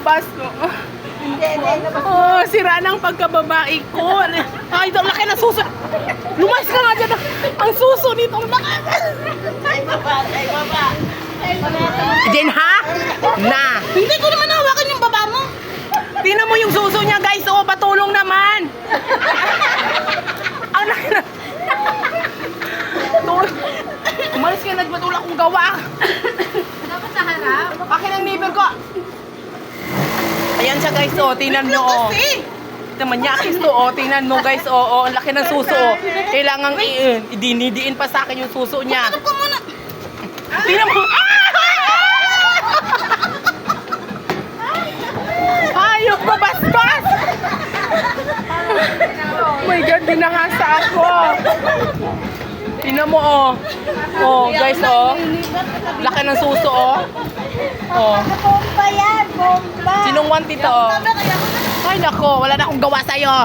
lumabas. Oh, sira ng pagkababae ko. Ay, ito, laki na suso. Lumayas ka nga dyan. Ang suso nito. Ay, baba. Jen, ha? Na. Hindi ko naman hawakan yung baba mo. Tingnan mo yung suso niya, guys. Oh, patulong naman. Ang laki na. Umalis ka, nagpatulak kong gawa. Dapat sa harap. Akin ang neighbor ko. Ayan siya, guys. Oh, tingnan mo. Oh. Naman yakis to. Oh, tingnan mo, guys. Oh, ang laki ng suso. Oh. Kailangang idinidiin pa sa akin yung suso niya. Ano ko muna? Tingnan mo. Hayop mo, bastos! Oh my God, binangasa ako. Tingnan mo, oh. Oh, guys, oh. Laki ng suso, oh. Oh. Bomba yan, bomba. Sinong wanti to? Ay, nako, wala na akong gawa sa'yo.